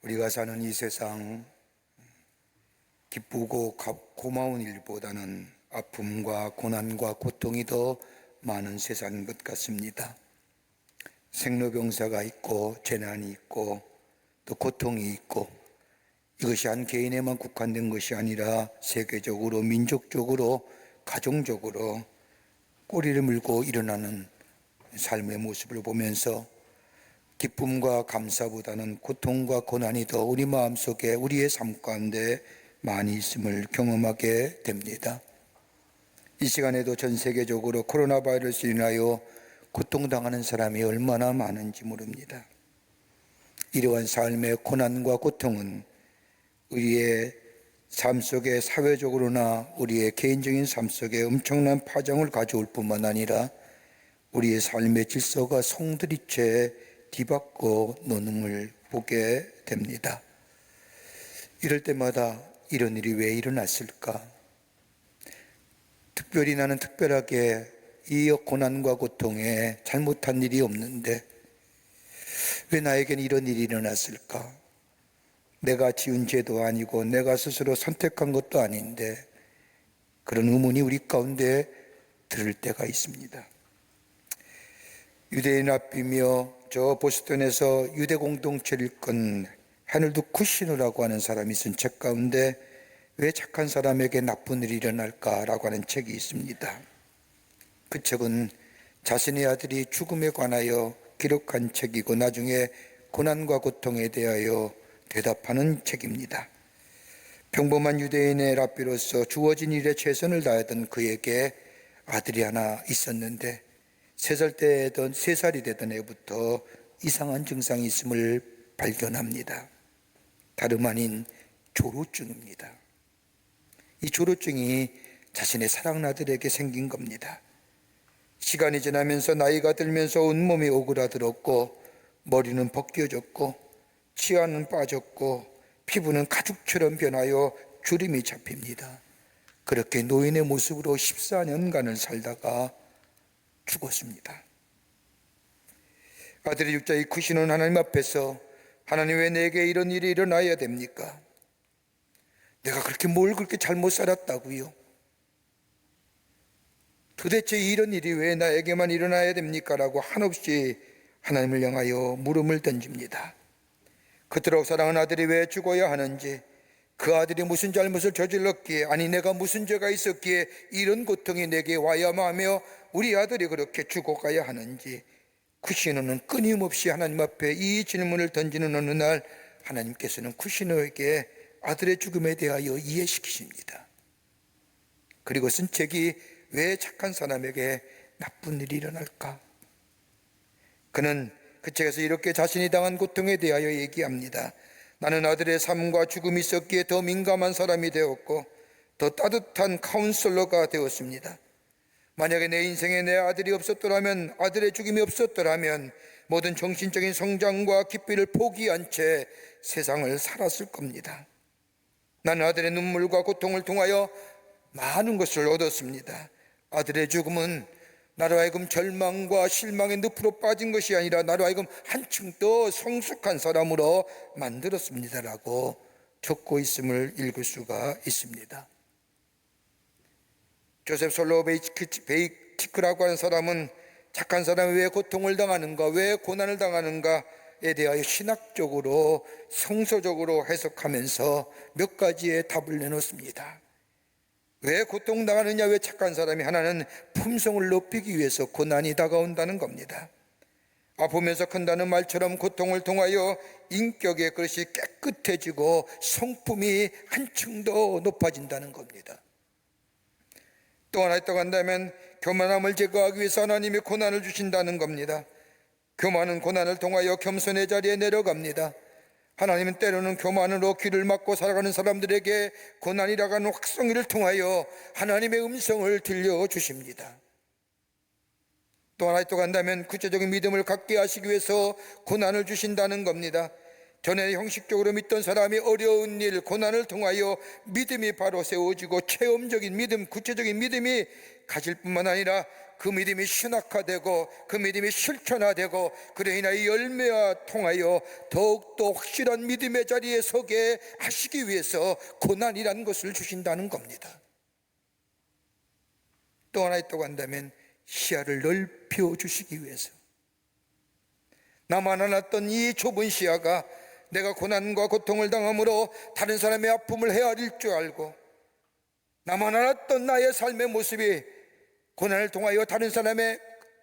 우리가 사는 이 세상, 기쁘고 고마운 일보다는 아픔과 고난과 고통이 더 많은 세상인 것 같습니다. 생로병사가 있고 재난이 있고 또 고통이 있고, 이것이 한 개인에만 국한된 것이 아니라 세계적으로, 민족적으로, 가정적으로 꼬리를 물고 일어나는 삶의 모습을 보면서 기쁨과 감사보다는 고통과 고난이 더 우리 마음속에, 우리의 삶 가운데 많이 있음을 경험하게 됩니다. 이 시간에도 전 세계적으로 코로나 바이러스로 인하여 고통당하는 사람이 얼마나 많은지 모릅니다. 이러한 삶의 고난과 고통은 우리의 삶 속에, 사회적으로나 우리의 개인적인 삶 속에 엄청난 파장을 가져올 뿐만 아니라 우리의 삶의 질서가 송두리째 뒤바꿔 놓음을 보게 됩니다. 이럴 때마다 이런 일이 왜 일어났을까? 특별히 나는 특별하게 이 고난과 고통에 잘못한 일이 없는데 왜 나에게는 이런 일이 일어났을까? 내가 지은 죄도 아니고 내가 스스로 선택한 것도 아닌데, 그런 의문이 우리 가운데 들을 때가 있습니다. 유대인 랍비며 저 보스턴에서 유대 공동체를 이끈 해널드 쿠시너라고 하는 사람이 쓴 책 가운데 왜 착한 사람에게 나쁜 일이 일어날까라고 하는 책이 있습니다. 그 책은 자신의 아들이 죽음에 관하여 기록한 책이고 나중에 고난과 고통에 대하여 대답하는 책입니다. 평범한 유대인의 랍비로서 주어진 일에 최선을 다하던 그에게 아들이 하나 있었는데 3살이 되던 해부터 이상한 증상이 있음을 발견합니다. 다름 아닌 조루증입니다. 이 조루증이 자신의 사랑하는 아들에게 생긴 겁니다. 시간이 지나면서 나이가 들면서 온몸이 오그라들었고, 머리는 벗겨졌고, 치아는 빠졌고, 피부는 가죽처럼 변하여 주름이 잡힙니다. 그렇게 노인의 모습으로 14년간을 살다가 죽었습니다. 아들의 육자 이 쿠시는 하나님 앞에서, 하나님 왜 내게 이런 일이 일어나야 됩니까? 내가 뭘 그렇게 잘못 살았다고요? 도대체 이런 일이 왜 나에게만 일어나야 됩니까? 라고 한없이 하나님을 향하여 물음을 던집니다. 그토록 사랑하는 아들이 왜 죽어야 하는지, 그 아들이 무슨 잘못을 저질렀기에, 아니 내가 무슨 죄가 있었기에 이런 고통이 내게 와야만 하며 우리 아들이 그렇게 죽어가야 하는지, 쿠시노는 끊임없이 하나님 앞에 이 질문을 던지는 어느 날 하나님께서는 쿠시노에게 아들의 죽음에 대하여 이해시키십니다. 그리고 쓴 책이 왜 착한 사람에게 나쁜 일이 일어날까? 그는 그 책에서 이렇게 자신이 당한 고통에 대하여 얘기합니다. 나는 아들의 삶과 죽음이 있었기에 더 민감한 사람이 되었고 더 따뜻한 카운슬러가 되었습니다. 만약에 내 인생에 내 아들이 없었더라면, 아들의 죽음이 없었더라면 모든 정신적인 성장과 기쁨을 포기한 채 세상을 살았을 겁니다. 나는 아들의 눈물과 고통을 통하여 많은 것을 얻었습니다. 아들의 죽음은 나로 하여금 절망과 실망의 늪으로 빠진 것이 아니라 나로 하여금 한층 더 성숙한 사람으로 만들었습니다라고 적고 있음을 읽을 수가 있습니다. 조셉 솔로베이치크라고 하는 사람은 착한 사람이 왜 고통을 당하는가, 왜 고난을 당하는가에 대하여 신학적으로, 성서적으로 해석하면서 몇 가지의 답을 내놓습니다. 왜 고통당하느냐, 왜 착한 사람이? 하나는 품성을 높이기 위해서 고난이 다가온다는 겁니다. 아프면서 큰다는 말처럼 고통을 통하여 인격의 그릇이 깨끗해지고 성품이 한층 더 높아진다는 겁니다. 또 하나 있다고 한다면 교만함을 제거하기 위해서 하나님이 고난을 주신다는 겁니다. 교만은 고난을 통하여 겸손의 자리에 내려갑니다. 하나님은 때로는 교만으로 귀를 막고 살아가는 사람들에게 고난이라고 하는 확성기를 통하여 하나님의 음성을 들려주십니다. 또 하나 있다고 한다면 구체적인 믿음을 갖게 하시기 위해서 고난을 주신다는 겁니다. 전에 형식적으로 믿던 사람이 어려운 일, 고난을 통하여 믿음이 바로 세워지고 체험적인 믿음, 구체적인 믿음이 가질 뿐만 아니라 그 믿음이 신학화되고 그 믿음이 실천화되고 그로 인하여 열매와 통하여 더욱더 확실한 믿음의 자리에 서게 하시기 위해서 고난이라는 것을 주신다는 겁니다. 또 하나 있다고 한다면 시야를 넓혀 주시기 위해서, 나만 알았던 이 좁은 시야가 내가 고난과 고통을 당함으로 다른 사람의 아픔을 헤아릴 줄 알고, 나만 알았던 나의 삶의 모습이 고난을 통하여 다른 사람의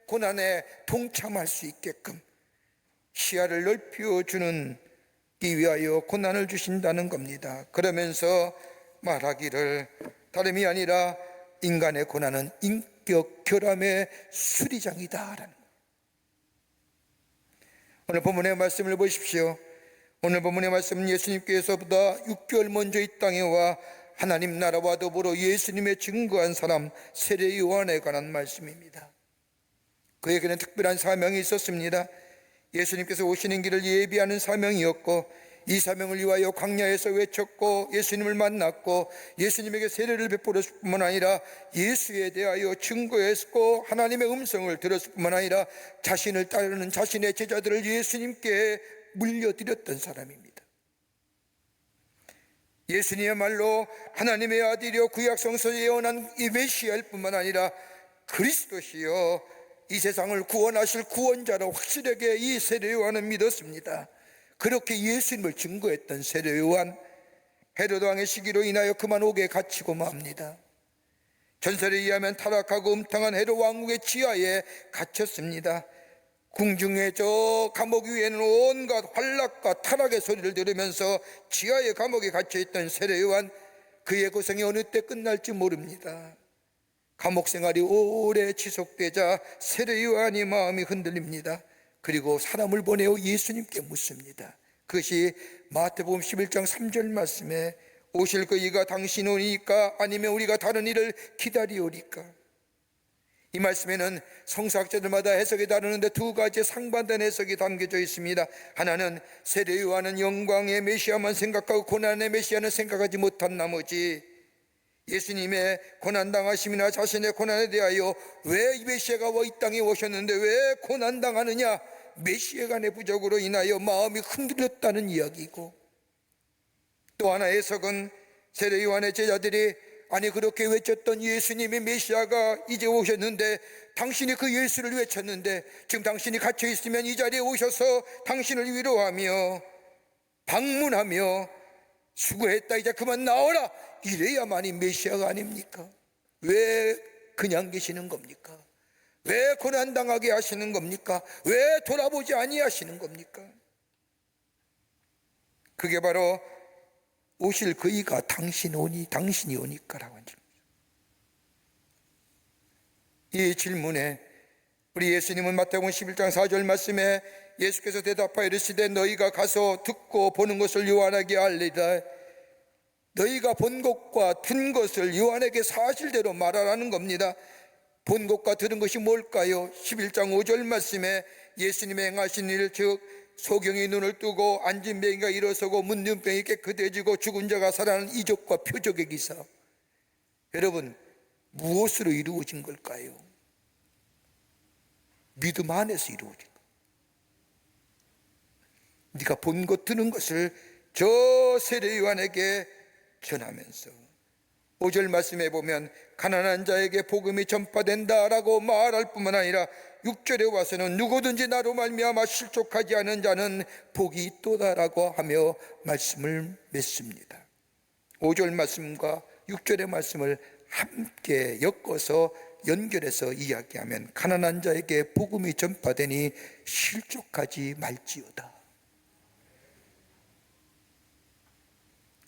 고난에 동참할 수 있게끔 시야를 넓혀주는 이 위하여 고난을 주신다는 겁니다. 그러면서 말하기를 다름이 아니라 인간의 고난은 인격 결함의 수리장이다 라는 거예요. 오늘 본문의 말씀을 보십시오. 오늘 본문의 말씀은 예수님께서보다 6개월 먼저 이 땅에 와 하나님 나라와 더불어 예수님의 증거한 사람 세례 요한에 관한 말씀입니다. 그에게는 특별한 사명이 있었습니다. 예수님께서 오시는 길을 예비하는 사명이었고, 이 사명을 위하여 광야에서 외쳤고 예수님을 만났고 예수님에게 세례를 베풀었을 뿐만 아니라 예수에 대하여 증거했고 하나님의 음성을 들었을 뿐만 아니라 자신을 따르는 자신의 제자들을 예수님께 물려드렸던 사람입니다. 예수님이야말로 하나님의 아들이요 구약 성서에 예언한 이 메시아일 뿐만 아니라 그리스도시요 이 세상을 구원하실 구원자로 확실하게 이 세례 요한은 믿었습니다. 그렇게 예수님을 증거했던 세례 요한, 헤로드 왕의 시기로 인하여 그만 옥에 갇히고 맙니다. 전설에 의하면 타락하고 음탕한 헤로드 왕국의 지하에 갇혔습니다. 궁중의 저 감옥 위에는 온갖 환락과 타락의 소리를 들으면서 지하의 감옥에 갇혀있던 세례 요한, 그의 고생이 어느 때 끝날지 모릅니다. 감옥 생활이 오래 지속되자 세례 요한이 마음이 흔들립니다. 그리고 사람을 보내어 예수님께 묻습니다. 그것이 마태복음 11장 3절 말씀에 오실 그 이가 당신 오니까 아니면 우리가 다른 일을 기다리오리까. 이 말씀에는 성서학자들마다 해석이 다르는데 두 가지 상반된 해석이 담겨져 있습니다. 하나는 세례 요한은 영광의 메시아만 생각하고 고난의 메시아는 생각하지 못한 나머지 예수님의 고난당하심이나 자신의 고난에 대하여 왜 이 메시아가 이 땅에 오셨는데 왜 고난당하느냐, 메시아가 내 부족으로 인하여 마음이 흔들렸다는 이야기고, 또 하나의 해석은 세례 요한의 제자들이 아니 그렇게 외쳤던 예수님의 메시아가 이제 오셨는데 당신이 그 예수를 외쳤는데 지금 당신이 갇혀 있으면 이 자리에 오셔서 당신을 위로하며 방문하며 수고했다 이제 그만 나오라 이래야만이 메시아가 아닙니까? 왜 그냥 계시는 겁니까? 왜 고난당하게 하시는 겁니까? 왜 돌아보지 아니하시는 겁니까? 그게 바로 오실 그이가 당신이 오니까라고 하는 질문이죠. 이 질문에 우리 예수님은 마태복음 11장 4절 말씀에 예수께서 대답하여 이르시되 너희가 가서 듣고 보는 것을 요한에게 알리라. 너희가 본 것과 든 것을 요한에게 사실대로 말하라는 겁니다. 본 것과 들은 것이 뭘까요? 11장 5절 말씀에 예수님의 행하신 일, 즉 소경이 눈을 뜨고 앉은 뱅이가 일어서고 묻는 병이 깨끗해지고 죽은 자가 살아나는 이적과 표적의 기사. 여러분, 무엇으로 이루어진 걸까요? 믿음 안에서 이루어진 것. 네가 본 것 들은 것을 저 세례 요한에게 전하면서 5절 말씀에 보면 가난한 자에게 복음이 전파된다라고 말할 뿐만 아니라 6절에 와서는 누구든지 나로 말미암아 실족하지 않은 자는 복이 있도다라고 하며 말씀을 맺습니다. 5절 말씀과 6절의 말씀을 함께 엮어서 연결해서 이야기하면 가난한 자에게 복음이 전파되니 실족하지 말지어다.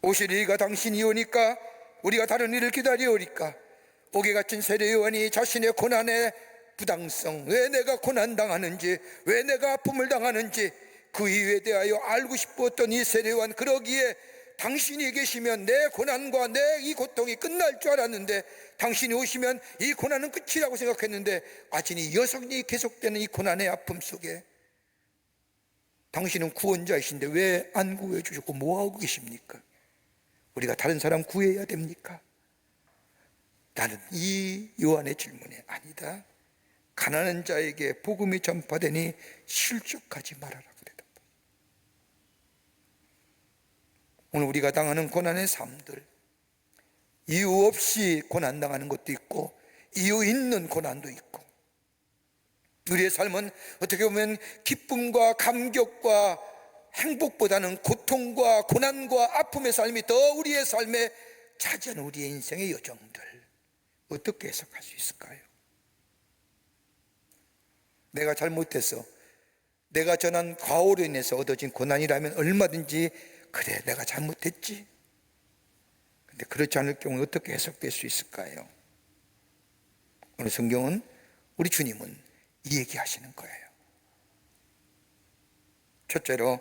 오실 이가 당신이 오니까 우리가 다른 일을 기다리오리까. 옥에 갇힌 세례 요한이 자신의 고난의 부당성, 왜 내가 고난당하는지, 왜 내가 아픔을 당하는지 그 이유에 대하여 알고 싶었던 이 세례 요한, 그러기에 당신이 계시면 내 고난과 내 이 고통이 끝날 줄 알았는데 당신이 오시면 이 고난은 끝이라고 생각했는데 아직 이 여성이 계속되는 이 고난의 아픔 속에 당신은 구원자이신데 왜 안 구해주셨고 뭐하고 계십니까? 우리가 다른 사람 구해야 됩니까? 나는 이 요한의 질문에 아니다. 가난한 자에게 복음이 전파되니 실족하지 말아라 그랬다. 오늘 우리가 당하는 고난의 삶들, 이유 없이 고난당하는 것도 있고 이유 있는 고난도 있고, 우리의 삶은 어떻게 보면 기쁨과 감격과 행복보다는 고통과 고난과 아픔의 삶이 더 우리의 삶에 차지하는 우리의 인생의 여정들, 어떻게 해석할 수 있을까요? 내가 잘못해서 내가 전한 과오로 인해서 얻어진 고난이라면 얼마든지 그래 내가 잘못했지. 근데 그렇지 않을 경우에 어떻게 해석될 수 있을까요? 오늘 성경은, 우리 주님은 이 얘기하시는 거예요. 첫째로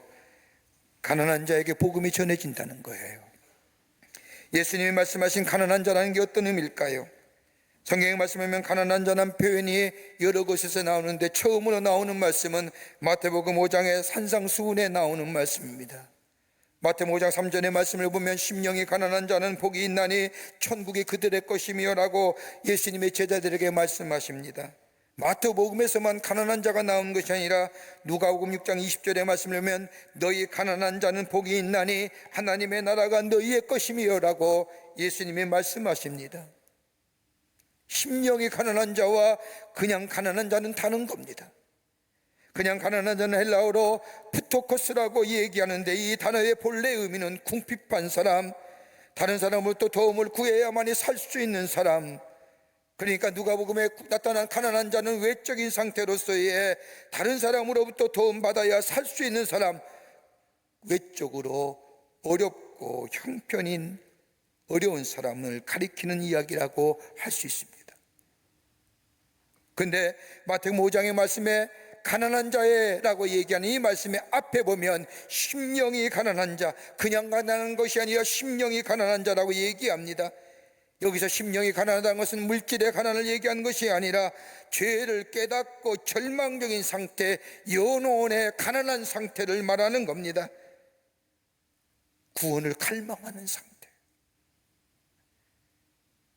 가난한 자에게 복음이 전해진다는 거예요. 예수님이 말씀하신 가난한 자라는 게 어떤 의미일까요? 성경에 말씀하면 가난한 자라는 표현이 여러 곳에서 나오는데 처음으로 나오는 말씀은 마태복음 5장의 산상수훈에 나오는 말씀입니다. 마태복음 5장 3절의 말씀을 보면 심령이 가난한 자는 복이 있나니 천국이 그들의 것이며 라고 예수님의 제자들에게 말씀하십니다. 마태복음에서만 가난한 자가 나온 것이 아니라 누가복음 6장 20절의 말씀을 보면 너희 가난한 자는 복이 있나니 하나님의 나라가 너희의 것이며 라고 예수님이 말씀하십니다. 심령이 가난한 자와 그냥 가난한 자는 다른 겁니다. 그냥 가난한 자는 헬라어로 푸토코스라고 얘기하는데 이 단어의 본래 의미는 궁핍한 사람, 다른 사람으로부터 도움을 구해야만이 살 수 있는 사람. 그러니까 누가복음에 나타난 가난한 자는 외적인 상태로서의 다른 사람으로부터 도움받아야 살 수 있는 사람, 외적으로 어렵고 형편인 어려운 사람을 가리키는 이야기라고 할 수 있습니다. 그런데 마태복음 5장의 말씀에 가난한 자라고 얘기하는 이 말씀의 앞에 보면 심령이 가난한 자, 그냥 가난한 것이 아니라 심령이 가난한 자라고 얘기합니다. 여기서 심령이 가난하다는 것은 물질의 가난을 얘기하는 것이 아니라 죄를 깨닫고 절망적인 상태, 영혼의 가난한 상태를 말하는 겁니다. 구원을 갈망하는 상태,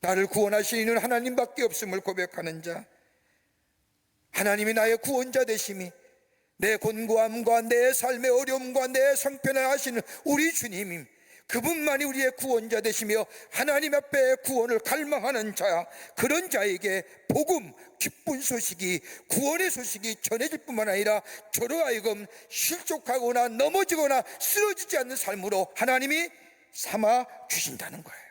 나를 구원하시는 하나님밖에 없음을 고백하는 자, 하나님이 나의 구원자 되심이, 내 곤고함과 내 삶의 어려움과 내 상편을 하시는 우리 주님임, 그분만이 우리의 구원자 되시며 하나님 앞에 구원을 갈망하는 자, 그런 자에게 복음, 기쁜 소식이, 구원의 소식이 전해질 뿐만 아니라 저로 하여금 실족하거나 넘어지거나 쓰러지지 않는 삶으로 하나님이 삼아 주신다는 거예요.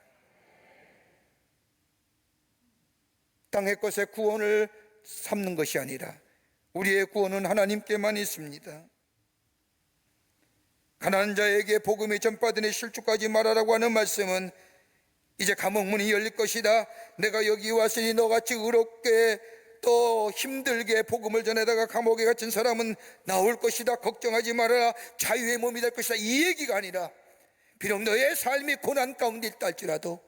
땅의 것에 구원을 삼는 것이 아니라 우리의 구원은 하나님께만 있습니다. 가난한 자에게 복음이 전파되니 실족하지 말아라고 하는 말씀은 이제 감옥문이 열릴 것이다, 내가 여기 왔으니 너같이 의롭게 또 힘들게 복음을 전해다가 감옥에 갇힌 사람은 나올 것이다, 걱정하지 말아라, 자유의 몸이 될 것이다, 이 얘기가 아니라 비록 너의 삶이 고난 가운데 있다 할지라도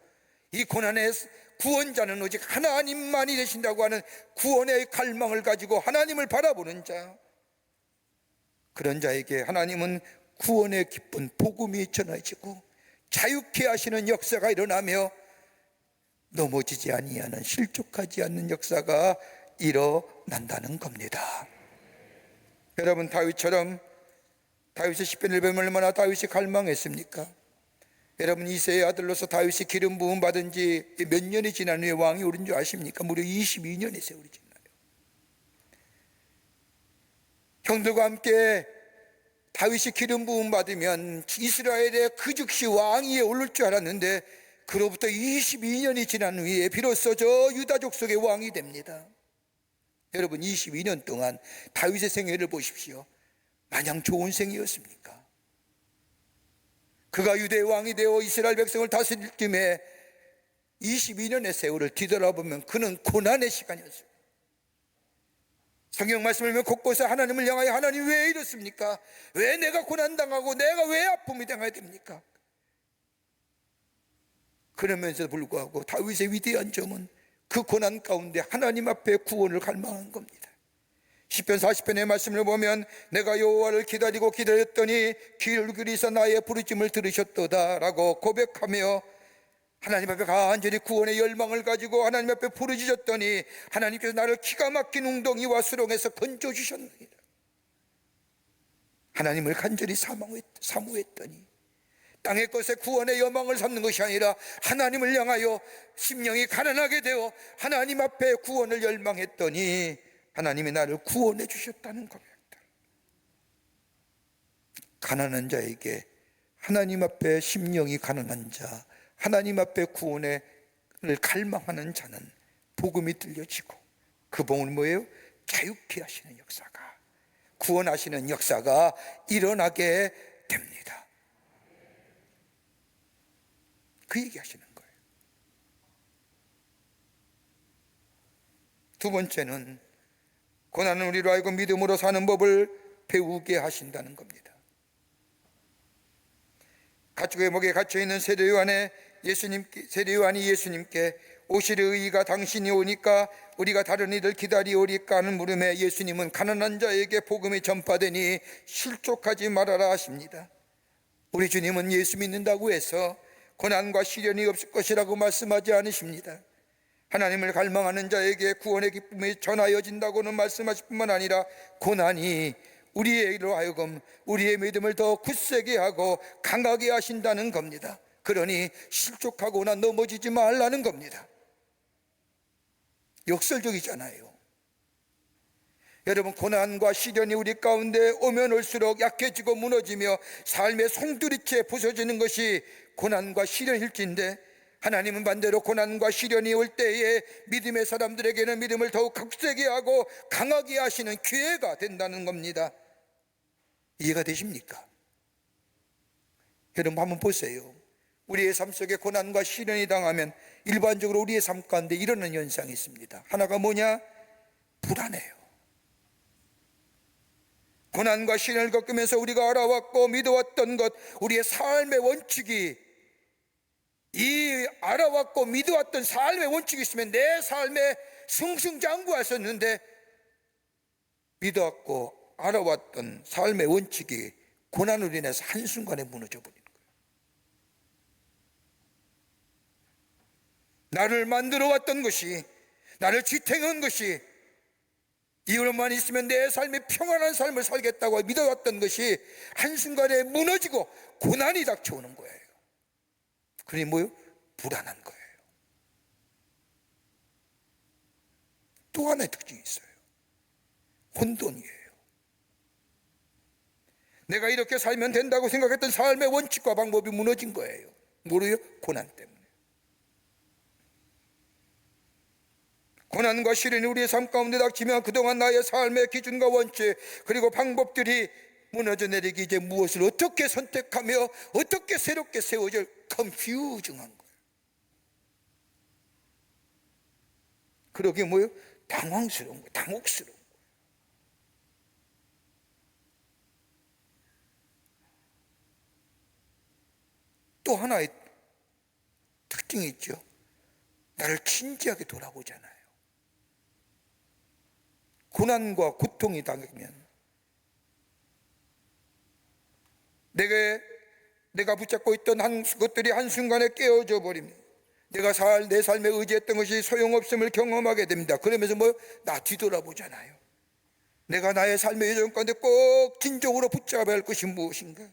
이 고난의 구원자는 오직 하나님만이 되신다고 하는 구원의 갈망을 가지고 하나님을 바라보는 자, 그런 자에게 하나님은 구원의 기쁜 복음이 전해지고 자유케 하시는 역사가 일어나며 넘어지지 아니하는, 실족하지 않는 역사가 일어난다는 겁니다. 여러분, 다윗처럼, 다윗의 시편을 보면 얼마나 다윗이 갈망했습니까? 여러분, 이새의 아들로서 다윗이 기름 부음 받은 지 몇 년이 지난 후에 왕이 오른 줄 아십니까? 무려 22년의 세월이 지나요. 형들과 함께 다윗이 기름 부음 받으면 이스라엘의 그 즉시 왕위에 오를 줄 알았는데 그로부터 22년이 지난 후에 비로소 저 유다족 속의 왕이 됩니다. 여러분, 22년 동안 다윗의 생애를 보십시오. 마냥 좋은 생이었습니까? 그가 유대의 왕이 되어 이스라엘 백성을 다스릴 쯤에 22년의 세월을 뒤돌아보면 그는 고난의 시간이었습니다. 성경 말씀을 보면 곳곳에 하나님을 향하여 하나님 왜 이렇습니까? 왜 내가 고난당하고 내가 왜 아픔이 당해야 됩니까? 그러면서도 불구하고 다윗의 위대한 점은 그 고난 가운데 하나님 앞에 구원을 갈망한 겁니다. 시편 40편의 말씀을 보면 내가 여호와를 기다리고 기다렸더니 귀를 기울이서 나의 부르짖음을 들으셨도다 라고 고백하며 하나님 앞에 간절히 구원의 열망을 가지고 하나님 앞에 부르짖었더니 하나님께서 나를 기가 막힌 웅덩이와 수렁에서 건져주셨느니라. 하나님을 간절히 사모했더니 땅의 것에 구원의 여망을 삼는 것이 아니라 하나님을 향하여 심령이 가난하게 되어 하나님 앞에 구원을 열망했더니 하나님이 나를 구원해 주셨다는 겁니다. 가난한 자에게, 하나님 앞에 심령이 가난한 자, 하나님 앞에 구원을 갈망하는 자는 복음이 들려지고, 그 복음은 뭐예요? 자유케 하시는 역사가, 구원하시는 역사가 일어나게 됩니다. 그 얘기하시는 거예요. 두 번째는 고난은 우리로 하여금 믿음으로 사는 법을 배우게 하신다는 겁니다. 가축의 목에 갇혀있는 세례요한이 예수님께 오실 의의가 당신이 오니까 우리가 다른 이를 기다리오리까 하는 물음에 예수님은 가난한 자에게 복음이 전파되니 실족하지 말아라 하십니다. 우리 주님은 예수 믿는다고 해서 고난과 시련이 없을 것이라고 말씀하지 않으십니다. 하나님을 갈망하는 자에게 구원의 기쁨이 전하여진다고는 말씀하실 뿐만 아니라 고난이 우리로 하여금 우리의 믿음을 더 굳세게 하고 강하게 하신다는 겁니다. 그러니 실족하거나 넘어지지 말라는 겁니다. 역설적이잖아요. 여러분, 고난과 시련이 우리 가운데 오면 올수록 약해지고 무너지며 삶의 송두리째 부서지는 것이 고난과 시련일진데, 하나님은 반대로 고난과 시련이 올 때에 믿음의 사람들에게는 믿음을 더욱 굳세게 하고 강하게 하시는 기회가 된다는 겁니다. 이해가 되십니까? 여러분, 한번 보세요. 우리의 삶 속에 고난과 시련이 당하면 일반적으로 우리의 삶 가운데 일어나는 현상이 있습니다. 하나가 뭐냐? 불안해요. 고난과 시련을 겪으면서 우리가 알아왔고 믿어왔던 것, 우리의 삶의 원칙이, 이 알아왔고 믿어왔던 삶의 원칙이 있으면 내 삶에 승승장구하셨는데, 믿어왔고 알아왔던 삶의 원칙이 고난으로 인해서 한순간에 무너져 버리는 거예요. 나를 만들어 왔던 것이, 나를 지탱한 것이, 이것만 있으면 내 삶이 평안한 삶을 살겠다고 믿어왔던 것이 한순간에 무너지고 고난이 닥쳐오는 거예요. 그러니 뭐요? 불안한 거예요. 또 하나의 특징이 있어요. 혼돈이에요. 내가 이렇게 살면 된다고 생각했던 삶의 원칙과 방법이 무너진 거예요. 뭐로요? 고난 때문에. 고난과 시련이 우리의 삶 가운데 닥치면 그동안 나의 삶의 기준과 원칙, 그리고 방법들이 무너져 내리기, 이제 무엇을 어떻게 선택하며 어떻게 새롭게 세워질 컨퓨징한 거예요. 그러게 뭐예요? 당황스러운 거예요. 당혹스러운 거예요. 또 하나의 특징이 있죠. 나를 진지하게 돌아보잖아요. 고난과 고통이 당하면 내가 붙잡고 있던 것들이 한순간에 깨어져 버리면 내 삶에 의지했던 것이 소용없음을 경험하게 됩니다. 그러면서 나 뒤돌아보잖아요. 내가 나의 삶의 여정 가운데 꼭 진정으로 붙잡아야 할 것이 무엇인가?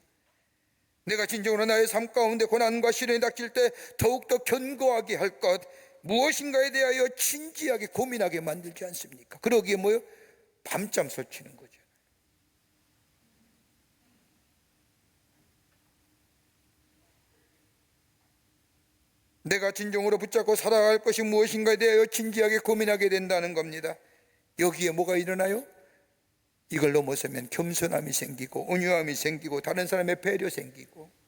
내가 진정으로 나의 삶 가운데 고난과 시련이 닥칠 때 더욱더 견고하게 할 것 무엇인가에 대하여 진지하게 고민하게 만들지 않습니까? 그러기에 밤잠 설치는 거죠. 내가 진정으로 붙잡고 살아갈 것이 무엇인가에 대하여 진지하게 고민하게 된다는 겁니다. 여기에 뭐가 일어나요? 이걸 넘어서면 겸손함이 생기고 온유함이 생기고 다른 사람의 배려 생기고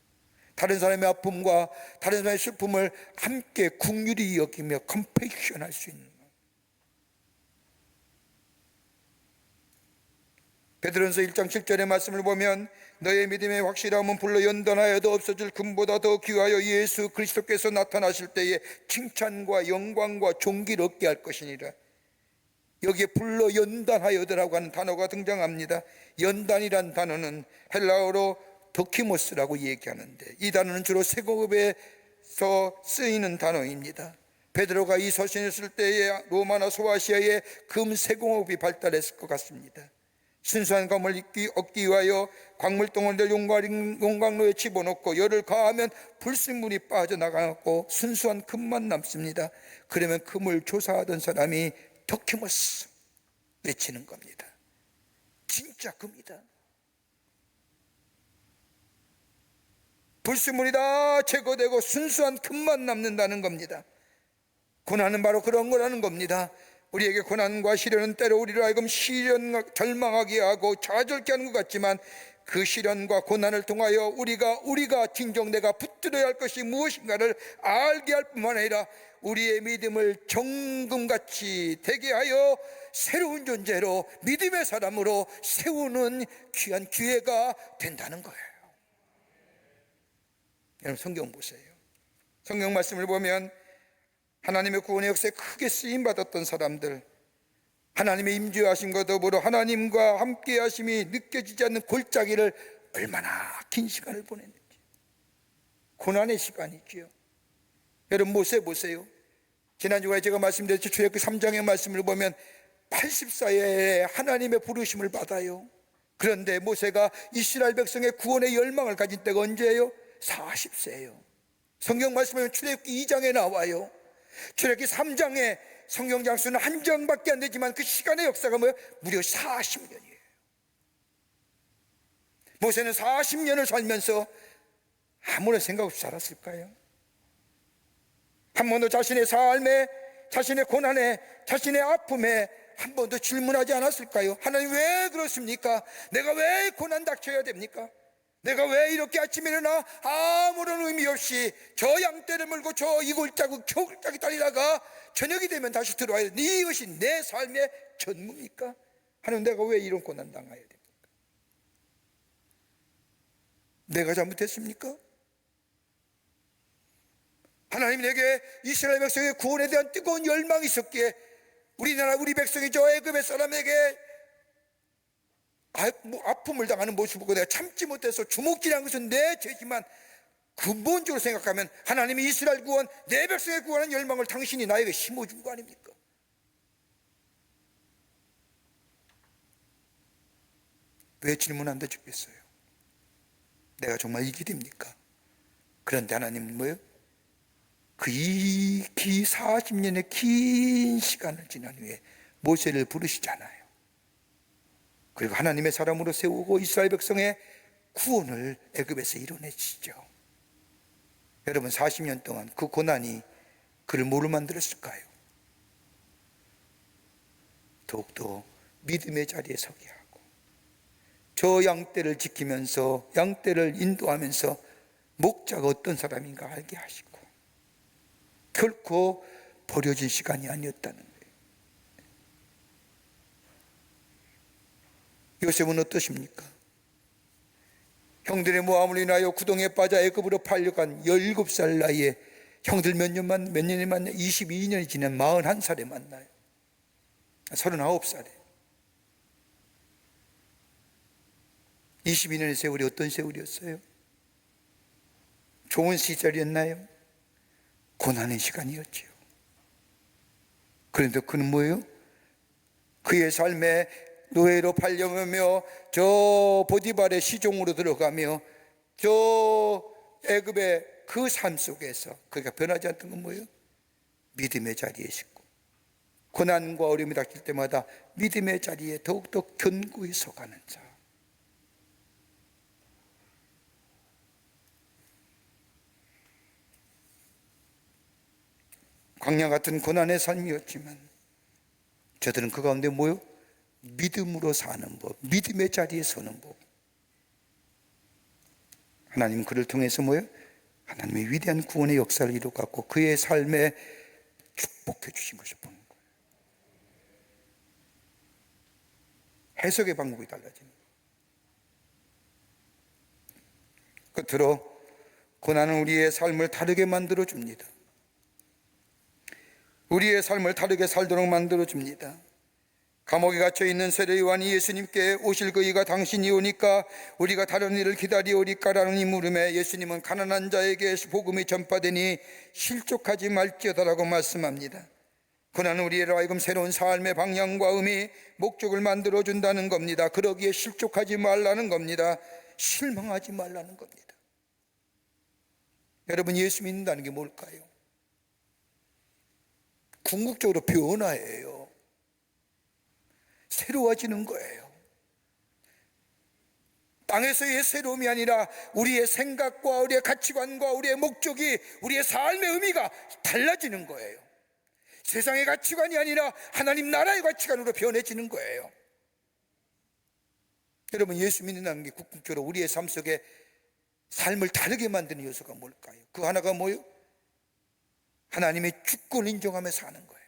다른 사람의 아픔과 다른 사람의 슬픔을 함께 긍휼히 여기며 컴패션 할 수 있는 거예요. 베드로전서 1장 7절의 말씀을 보면 너의 믿음의 확실함은 불로 연단하여도 없어질 금보다 더 귀하여 예수 그리스도께서 나타나실 때에 칭찬과 영광과 존귀를 얻게 할 것이니라. 여기에 불로 연단하여도라고 하는 단어가 등장합니다. 연단이란 단어는 헬라어로 도키모스라고 얘기하는데, 이 단어는 주로 세 쓰이는 단어입니다. 베드로가 이 서신을 쓸 때에 로마나 소아시아에 금세공업이 발달했을 것 같습니다. 순수한 금을 얻기 위하여 광물덩어리를 용광로에 집어넣고 열을 가하면 불순물이 빠져나가고 순수한 금만 남습니다. 그러면 금을 조사하던 사람이 도키머스 외치는 겁니다. 진짜 금이다. 불순물이 다 제거되고 순수한 금만 남는다는 겁니다. 고난은 바로 그런 거라는 겁니다. 우리에게 고난과 시련은 때로 우리를 하여금 절망하게 하고 좌절케 하는 것 같지만, 그 시련과 고난을 통하여 우리가 진정 내가 붙들어야 할 것이 무엇인가를 알게 할 뿐만 아니라 우리의 믿음을 정금같이 되게 하여 새로운 존재로, 믿음의 사람으로 세우는 귀한 기회가 된다는 거예요. 여러분, 성경 보세요. 성경 말씀을 보면 하나님의 구원의 역사에 크게 쓰임받았던 사람들, 하나님의 임재하심과 더불어 하나님과 함께 하심이 느껴지지 않는 골짜기를 얼마나 긴 시간을 보냈는지. 고난의 시간이지요. 여러분, 모세 보세요. 지난주에 제가 말씀드렸죠. 출애굽기 3장의 말씀을 보면 84세에 하나님의 부르심을 받아요. 그런데 모세가 이스라엘 백성의 구원의 열망을 가진 때가 언제예요? 40세예요. 성경 말씀은 출애굽기 2장에 나와요. 출애굽기 3장에 성경 장수는 한 장밖에 안 되지만 그 시간의 역사가 뭐예요? 무려 40년이에요. 모세는 40년을 살면서 아무런 생각 없이 살았을까요? 한 번도 자신의 삶에, 자신의 고난에, 자신의 아픔에 한 번도 질문하지 않았을까요? 하나님, 왜 그렇습니까? 내가 왜 고난 닥쳐야 됩니까? 내가 왜 이렇게 아침에 일어나 아무런 의미 없이 저 양떼를 물고 저 이골짜기 겨울짜기 달리다가 저녁이 되면 다시 들어와야 돼? 이것이 내 삶의 전무입니까? 하나님, 내가 왜 이런 고난 당해야 됩니까? 내가 잘못했습니까? 하나님, 내게 이스라엘 백성의 구원에 대한 뜨거운 열망이 있었기에 우리나라 우리 백성이 저 애굽의 사람에게 아픔을 당하는 모습을 보고 내가 참지 못해서 주먹질한 것은 내 죄지만, 근본적으로 생각하면 하나님이 이스라엘 구원, 내 백성의 구원하는 열망을 당신이 나에게 심어준 거 아닙니까? 왜 질문 안 해주겠어요? 내가 정말 이기 됩니까? 그런데 하나님은 뭐예요? 그 40년의 긴 시간을 지난 후에 모세를 부르시잖아요. 그리고 하나님의 사람으로 세우고 이스라엘 백성의 구원을 애굽에서 이뤄내시죠. 여러분, 40년 동안 그 고난이 그를 뭐로 만들었을까요? 더욱더 믿음의 자리에 서게 하고, 저 양떼를 지키면서, 양떼를 인도하면서 목자가 어떤 사람인가 알게 하시고, 결코 버려진 시간이 아니었다는 거예요. 요셉은 어떠십니까? 형들의 모함을 인하여 구덩이에 빠져 애굽으로 팔려간 17살 나이에 형들 몇 년이 만나 22년이 지난 41살에 만나요. 39살에 22년의 세월이 어떤 세월이었어요? 좋은 시절이었나요? 고난의 시간이었지요. 그런데 그는 뭐예요? 그의 삶에 노예로 팔려가며 저 보디발의 시종으로 들어가며 저 애굽의 그 삶 속에서 그가 변하지 않던 건 뭐예요? 믿음의 자리에 있고, 고난과 어려움이 닥칠 때마다 믿음의 자리에 더욱더 견고히 서가는 자. 광야 같은 고난의 삶이었지만 저들은 그 가운데 뭐예요? 믿음으로 사는 법, 믿음의 자리에 서는 법. 하나님은 그를 통해서 뭐예요? 하나님의 위대한 구원의 역사를 이루어갔고 그의 삶에 축복해 주신 것을 보는 거예요. 해석의 방법이 달라지는 거예요. 끝으로 고난은 우리의 삶을 다르게 만들어 줍니다. 우리의 삶을 다르게 살도록 만들어 줍니다. 감옥에 갇혀 있는 세례 요한이 예수님께 오실 그이가 당신이 오니까 우리가 다른 일을 기다리오리까라는 이 물음에 예수님은 가난한 자에게 복음이 전파되니 실족하지 말지어다라고 말씀합니다. 고난은 우리로 하여금 새로운 삶의 방향과 의미, 목적을 만들어준다는 겁니다. 그러기에 실족하지 말라는 겁니다. 실망하지 말라는 겁니다. 여러분, 예수 믿는다는 게 뭘까요? 궁극적으로 변화예요. 새로워지는 거예요. 땅에서의 새로움이 아니라 우리의 생각과 우리의 가치관과 우리의 목적이, 우리의 삶의 의미가 달라지는 거예요. 세상의 가치관이 아니라 하나님 나라의 가치관으로 변해지는 거예요. 여러분, 예수 믿는다는 게 궁극적으로 우리의 삶 속에 삶을 다르게 만드는 요소가 뭘까요? 그 하나가 뭐예요? 하나님의 주권을 인정하며 사는 거예요.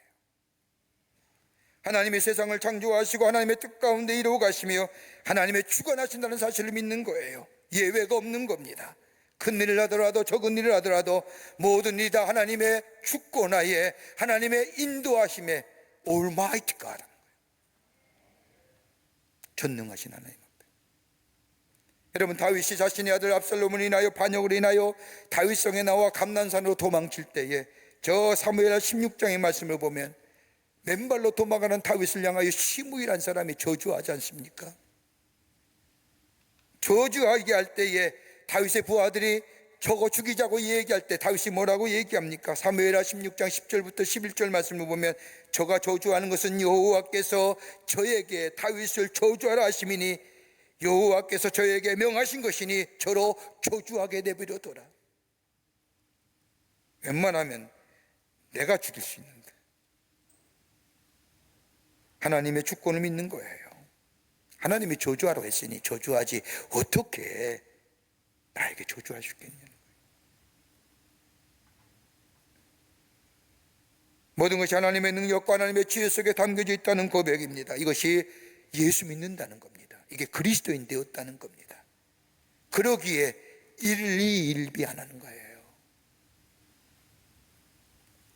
하나님의 세상을 창조하시고 하나님의 뜻 가운데 이루어 가시며 하나님의 주관하신다는 사실을 믿는 거예요. 예외가 없는 겁니다. 큰 일을 하더라도 적은 일을 하더라도 모든 일이 다 하나님의 주권하에, 하나님의 인도하심에 Almighty God라는 거예요. 전능하신 하나님 앞에. 여러분, 다윗이 자신의 아들 압살롬을 인하여 반역을 인하여 다윗성에 나와 감난산으로 도망칠 때에 저 사무엘하 16장의 말씀을 보면 맨발로 도망가는 다윗을 향하여 시므이라는 사람이 저주하지 않습니까? 저주하게 할 때에 다윗의 부하들이 저거 죽이자고 얘기할 때 다윗이 뭐라고 얘기합니까? 사무엘하 16장 10절부터 11절 말씀을 보면 저가 저주하는 것은 여호와께서 저에게 다윗을 저주하라 하심이니 여호와께서 저에게 명하신 것이니 저로 저주하게 내버려둬라. 웬만하면 내가 죽일 수 있는데 하나님의 주권을 믿는 거예요. 하나님이 저주하라고 했으니 저주하지 어떻게 나에게 저주할 수 있겠냐는 거예요. 모든 것이 하나님의 능력과 하나님의 지혜 속에 담겨져 있다는 고백입니다. 이것이 예수 믿는다는 겁니다. 이게 그리스도인 되었다는 겁니다. 그러기에 일리일비 안 하는 거예요.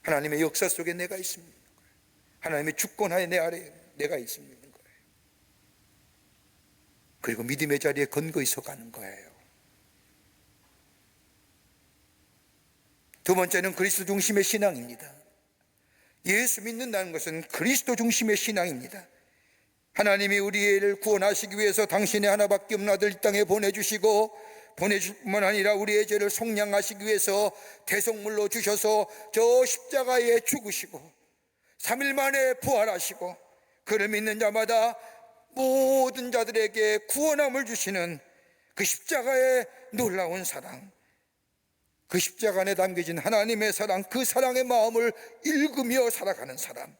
하나님의 역사 속에 내가 있습니다. 하나님의 주권하에 내 아래에 내가 있습니다. 그리고 믿음의 자리에 건거히 서가는 거예요. 두 번째는 그리스도 중심의 신앙입니다. 예수 믿는다는 것은 그리스도 중심의 신앙입니다. 하나님이 우리를 구원하시기 위해서 당신의 하나밖에 없는 아들 이 땅에 보내주시고 보내줄 뿐만 아니라 우리의 죄를 속량하시기 위해서 대속물로 주셔서 저 십자가에 죽으시고 3일 만에 부활하시고 그를 믿는 자마다 모든 자들에게 구원함을 주시는 그 십자가의 놀라운 사랑, 그 십자가 안에 담겨진 하나님의 사랑, 그 사랑의 마음을 읽으며 살아가는 사람,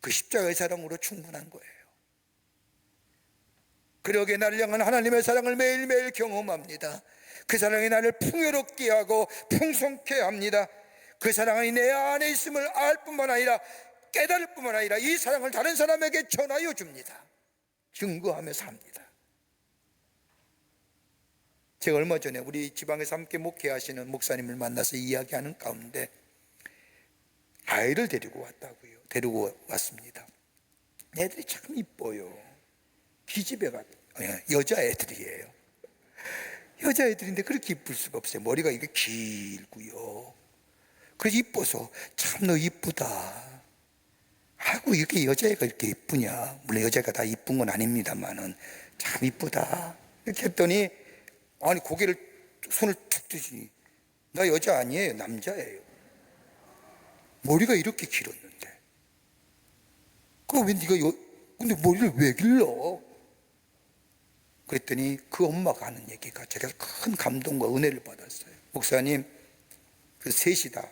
그 십자가의 사랑으로 충분한 거예요. 그러기에 나를 향한 하나님의 사랑을 매일매일 경험합니다. 그 사랑이 나를 풍요롭게 하고 풍성케 합니다. 그 사랑이 내 안에 있음을 알 뿐만 아니라 깨달을 뿐만 아니라 이 사랑을 다른 사람에게 전하여 줍니다. 증거하며 삽니다. 제가 얼마 전에 우리 지방에서 함께 목회하시는 목사님을 만나서 이야기하는 가운데 아이를 데리고 왔다고요. 데리고 왔습니다. 애들이 참 이뻐요. 기집애가 여자애들이에요. 여자애들인데 그렇게 이쁠 수가 없어요. 머리가 이게 길고요. 그래서 이뻐서 참 너 이쁘다. 아이고 이렇게 여자애가 이렇게 이쁘냐. 물론 여자가 다 이쁜 건 아닙니다만은 참 이쁘다. 이렇게 했더니 아니 고개를 손을 툭 뜨시니 나 여자 아니에요. 남자예요. 머리가 이렇게 길었는데 그럼 왜 네가 근데 머리를 왜 길러? 그랬더니 그 엄마가 하는 얘기가 제가 큰 감동과 은혜를 받았어요. 목사님, 그 셋이 다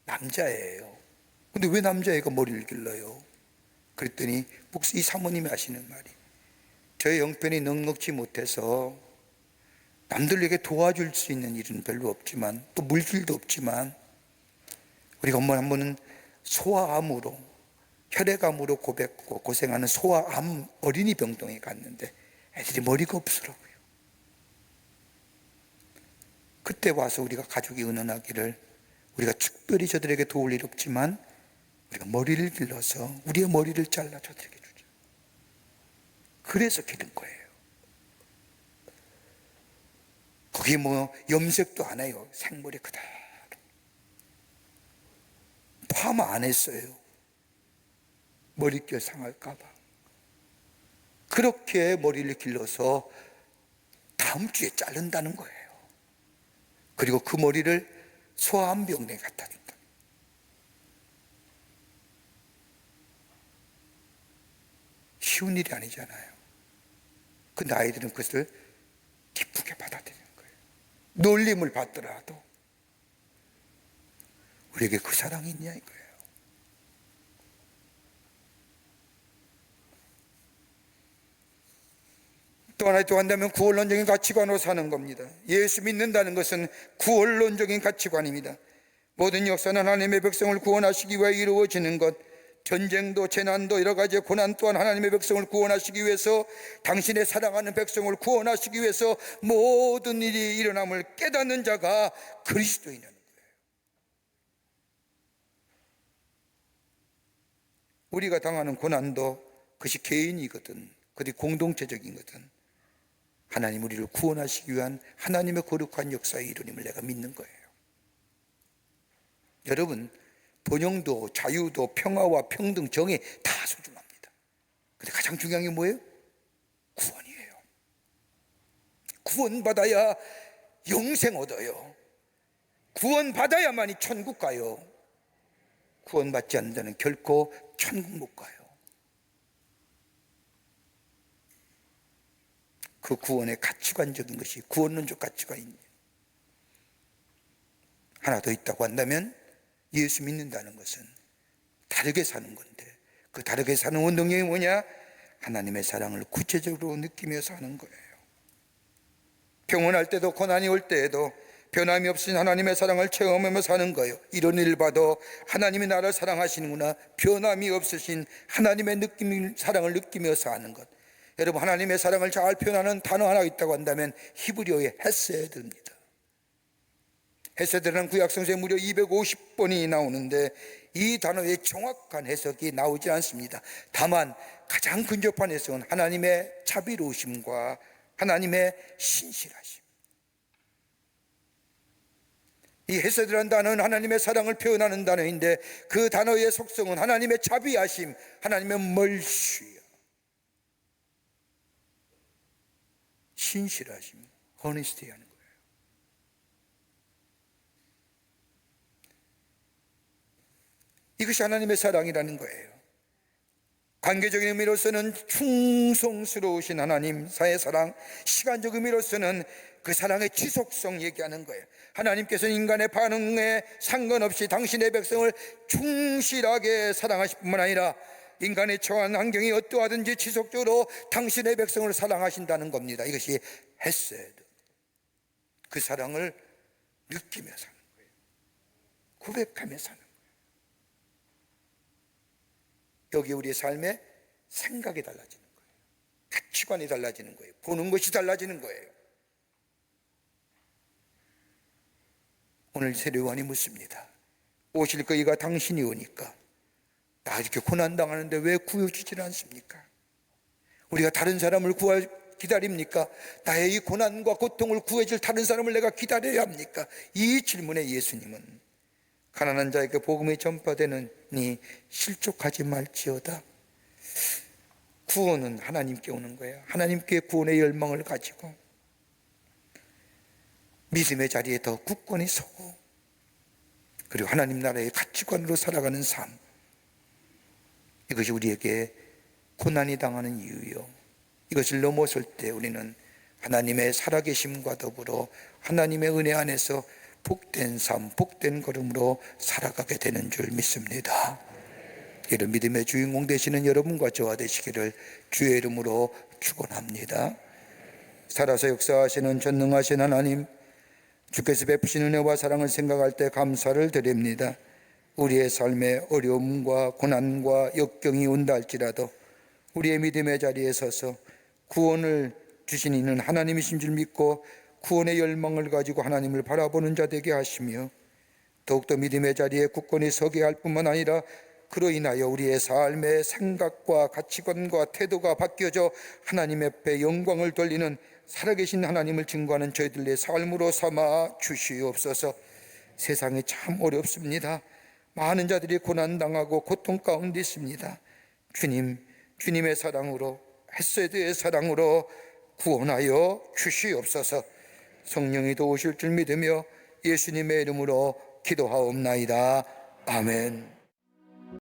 남자예요. 근데 왜 남자애가 머리를 길러요? 그랬더니 이 사모님이 하시는 말이 저의 형편이 넉넉지 못해서 남들에게 도와줄 수 있는 일은 별로 없지만 또 물질도 없지만 우리가 한 번은 소아암으로 혈액암으로 고생하는 소아암 어린이 병동에 갔는데 애들이 머리가 없더라고요. 그때 와서 우리가 가족이 은은하기를 우리가 특별히 저들에게 도울 일 없지만 우리가 머리를 길러서 우리의 머리를 잘라 저들에게 주자. 그래서 기른 거예요. 거기 뭐 염색도 안 해요. 생머리 그대로. 파마 안 했어요. 머릿결 상할까 봐. 그렇게 머리를 길러서 다음 주에 자른다는 거예요. 그리고 그 머리를 소아암병원에 갖다 준다. 쉬운 일이 아니잖아요. 근데 아이들은 그것을 기쁘게 받아들이는 거예요. 놀림을 받더라도 우리에게 그 사랑이 있냐 이거예요. 또 하나 또 한다면 구원론적인 가치관으로 사는 겁니다. 예수 믿는다는 것은 구원론적인 가치관입니다. 모든 역사는 하나님의 백성을 구원하시기 위해 이루어지는 것, 전쟁도 재난도 여러 가지 고난 또한 하나님의 백성을 구원하시기 위해서, 당신의 사랑하는 백성을 구원하시기 위해서 모든 일이 일어남을 깨닫는 자가 그리스도인이라는 거예요. 우리가 당하는 고난도 그것이 개인이거든, 그것이 공동체적이거든, 하나님 우리를 구원하시기 위한 하나님의 거룩한 역사의 이루님을 내가 믿는 거예요. 여러분, 번영도 자유도 평화와 평등 정의 다 소중합니다. 근데 가장 중요한 게 뭐예요? 구원이에요. 구원받아야 영생 얻어요. 구원받아야만이 천국 가요. 구원받지 않는 자는 결코 천국 못 가요. 그 구원의 가치관적인 것이 구원론적 가치관입니다. 하나 더 있다고 한다면 예수 믿는다는 것은 다르게 사는 건데, 그 다르게 사는 원동력이 뭐냐? 하나님의 사랑을 구체적으로 느끼며 사는 거예요. 평온할 때도 고난이 올 때에도 변함이 없인 하나님의 사랑을 체험하며 사는 거예요. 이런 일 봐도 하나님이 나를 사랑하시는구나, 변함이 없으신 하나님의 사랑을 느끼며 사는 것. 여러분, 하나님의 사랑을 잘 표현하는 단어 하나 있다고 한다면 히브리어의 헤세드입니다. 헤세드라는 구약성서에 무려 250번이 나오는데 이 단어의 정확한 해석이 나오지 않습니다. 다만 가장 근접한 해석은 하나님의 자비로우심과 하나님의 신실하심. 이 헤세드라는 단어는 하나님의 사랑을 표현하는 단어인데 그 단어의 속성은 하나님의 자비하심, 하나님의 멀시, 신실하심, honesty 하는 거예요. 이것이 하나님의 사랑이라는 거예요. 관계적인 의미로서는 충성스러우신 하나님 사의 사랑, 시간적 의미로서는 그 사랑의 지속성 얘기하는 거예요. 하나님께서는 인간의 반응에 상관없이 당신의 백성을 충실하게 사랑하실 뿐만 아니라 인간의 처한 환경이 어떠하든지 지속적으로 당신의 백성을 사랑하신다는 겁니다. 이것이 헤세드, 그 사랑을 느끼며 사는 거예요. 고백하며 사는 거예요. 여기 우리의 삶에 생각이 달라지는 거예요. 가치관이 달라지는 거예요. 보는 것이 달라지는 거예요. 오늘 세례요한이 묻습니다. 오실 거이가 당신이 오니까 나 이렇게 고난당하는데 왜 구해주질 않습니까? 우리가 다른 사람을 기다립니까? 나의 이 고난과 고통을 구해줄 다른 사람을 내가 기다려야 합니까? 이 질문에 예수님은 가난한 자에게 복음이 전파되느니 실족하지 말지어다. 구원은 하나님께 오는 거예요. 하나님께 구원의 열망을 가지고 믿음의 자리에 더 굳건히 서고, 그리고 하나님 나라의 가치관으로 살아가는 삶, 이것이 우리에게 고난이 당하는 이유요, 이것을 넘어설 때 우리는 하나님의 살아계심과 더불어 하나님의 은혜 안에서 복된 삶, 복된 걸음으로 살아가게 되는 줄 믿습니다. 이런 믿음의 주인공 되시는 여러분과 저와 되시기를 주의 이름으로 축원합니다. 살아서 역사하시는 전능하신 하나님, 주께서 베푸신 은혜와 사랑을 생각할 때 감사를 드립니다. 우리의 삶에 어려움과 고난과 역경이 온다 할지라도 우리의 믿음의 자리에 서서 구원을 주신 이는 하나님이신 줄 믿고 구원의 열망을 가지고 하나님을 바라보는 자 되게 하시며, 더욱더 믿음의 자리에 굳건히 서게 할 뿐만 아니라 그로 인하여 우리의 삶의 생각과 가치관과 태도가 바뀌어져 하나님 앞에 영광을 돌리는 살아계신 하나님을 증거하는 저희들의 삶으로 삼아 주시옵소서. 세상이 참 어렵습니다. 많은 자들이 고난당하고 고통 가운데 있습니다. 주님의 사랑으로, 헤세드의 사랑으로 구원하여 주시옵소서. 성령이 도우실 줄 믿으며 예수님의 이름으로 기도하옵나이다. 아멘.